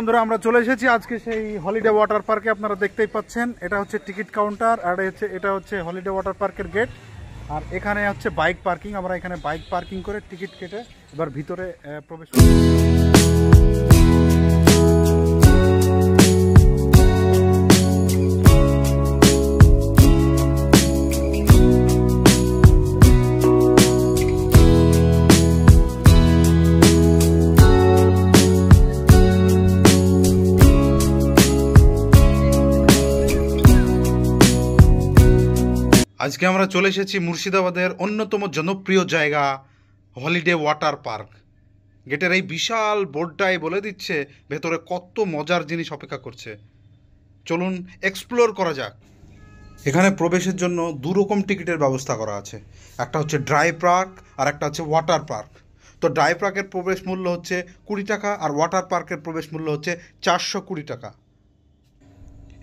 বন্ধুরা আমরা চলে এসেছি আজকে সেই হলিডে ওয়াটার পার্কে। আপনারা দেখতেই পাচ্ছেন এটা হচ্ছে টিকিট কাউন্টার আর এটা হচ্ছে হলিডে ওয়াটার পার্কের গেট। আর এখানে হচ্ছে বাইক পার্কিং। আমরা এখানে বাইক পার্কিং করে টিকিট কেটে এবার ভিতরে প্রবেশ করি। আজকে আমরা চলে এসেছি মুর্শিদাবাদের অন্যতম জনপ্রিয় জায়গা হলিডে ওয়াটার পার্ক। গেটের এই বিশাল বোর্ডটাই বলে দিচ্ছে ভেতরে কত মজার জিনিস অপেক্ষা করছে। চলুন এক্সপ্লোর করা যাক। এখানে প্রবেশের জন্য দুরকম টিকিটের ব্যবস্থা করা আছে, একটা হচ্ছে ড্রাই পার্ক আর একটা হচ্ছে ওয়াটার পার্ক। তো ড্রাই পার্কের প্রবেশ মূল্য হচ্ছে 20 টাকা আর ওয়াটার পার্কের প্রবেশ মূল্য হচ্ছে 420 টাকা।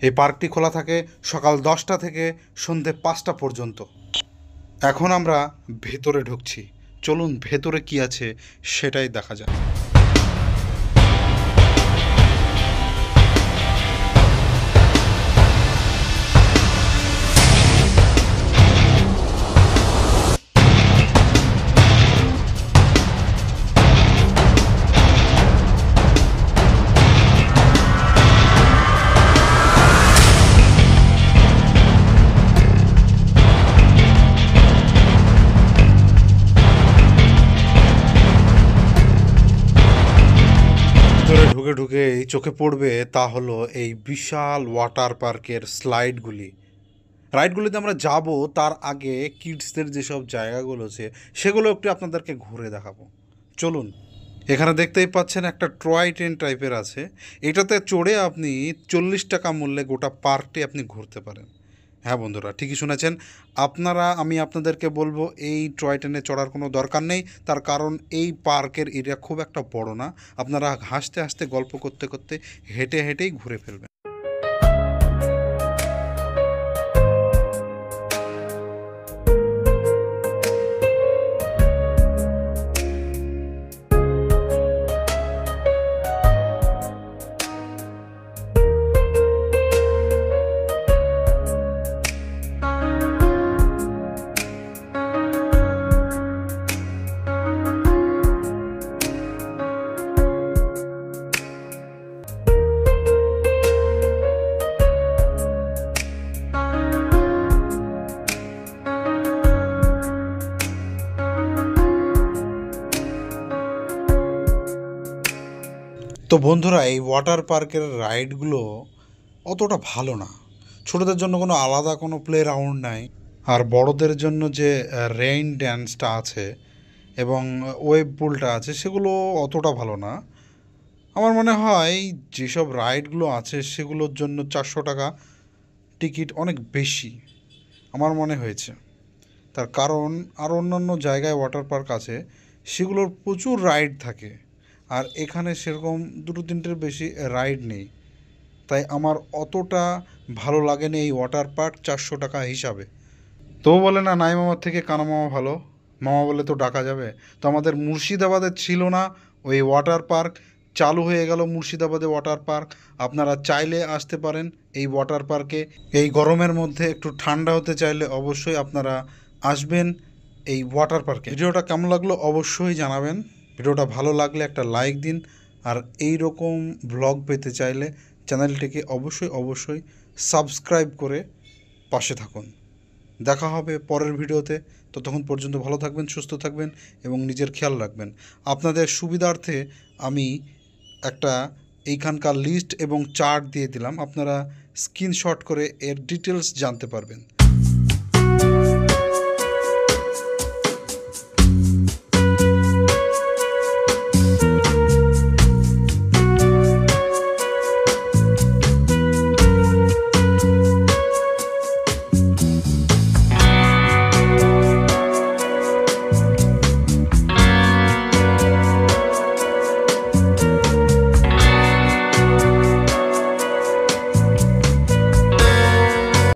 এই পার্কটি খোলা থাকে সকাল 10টা থেকে সন্ধ্যে 5টা পর্যন্ত। এখন আমরা ভেতরে ঢুকছি। চলুন ভেতরে কি আছে সেটাই দেখা যাক। ঢুকে ঢুকে এই চোখে পড়বে তা হলো এই বিশাল ওয়াটার পার্কের রাইডগুলিতে আমরা যাব। তার আগে কিডসদের যেসব জায়গাগুলো আছে সেগুলো একটু আপনাদেরকে ঘুরে দেখাবো। চলুন। এখানে দেখতেই পাচ্ছেন একটা টয় ট্রেন টাইপের আছে। এটাতে চড়ে আপনি 40 টাকা মূল্যে গোটা পার্কটি আপনি ঘুরতে পারেন। হ্যাঁ বন্ধুরা, ঠিকই শুনেছেন আপনারা। আমি আপনাদেরকে বলবো এই টয় ট্রেনে চড়ার কোনো দরকার নেই, তার কারণ এই পার্কের এরিয়া খুব একটা বড় না। আপনারা হাসতে হাসতে গল্প করতে করতে হেঁটে হেঁটেই ঘুরে ফেলবেন। তো বন্ধুরা, এই ওয়াটার পার্কের রাইডগুলো অতটা ভালো না। ছোটদের জন্য কোনো আলাদা কোনো প্লে রাউন্ড নাই, আর বড়দের জন্য যে রেইন ড্যান্সটা আছে এবং ওয়েভ পুলটা আছে সেগুলো অতটা ভালো না। আমার মনে হয় যেসব রাইডগুলো আছে সেগুলোর জন্য 400 টাকা টিকিট অনেক বেশি আমার মনে হয়েছে। তার কারণ আর অন্যান্য জায়গায় ওয়াটার পার্ক আছে সেগুলোর প্রচুর রাইড থাকে, আর এখানে সেরকম 2-3টের বেশি রাইড নেই। তাই আমার অতটা ভালো লাগেনি এই ওয়াটার পার্ক 400 টাকা হিসাবে। তো বলে না, নাই মামার থেকে কানা মামা ভালো, মামা বলে তো ডাকা যাবে। তো আমাদের মুর্শিদাবাদে ছিল না ওই ওয়াটার পার্ক, চালু হয়ে গেল মুর্শিদাবাদে ওয়াটার পার্ক। আপনারা চাইলে আসতে পারেন এই ওয়াটার পার্কে। এই গরমের মধ্যে একটু ঠান্ডা হতে চাইলে অবশ্যই আপনারা আসবেন এই ওয়াটার পার্কে। ভিডিওটা কেমন লাগলো অবশ্যই জানাবেন। ভিডিওটা ভালো লাগলে একটা লাইক দিন, আর এই রকম ব্লগ পেতে চাইলে চ্যানেলটিকে অবশ্যই সাবস্ক্রাইব করে পাশে থাকুন। দেখা হবে পরের ভিডিওতে। ততক্ষণ পর্যন্ত ভালো থাকবেন, সুস্থ থাকবেন এবং নিজের খেয়াল রাখবেন। আপনাদের সুবিধার্থে আমি একটা এইখানকার লিস্ট এবং চার্ট দিয়ে দিলাম, আপনারা স্ক্রিনশট করে এর ডিটেলস জানতে পারবেন।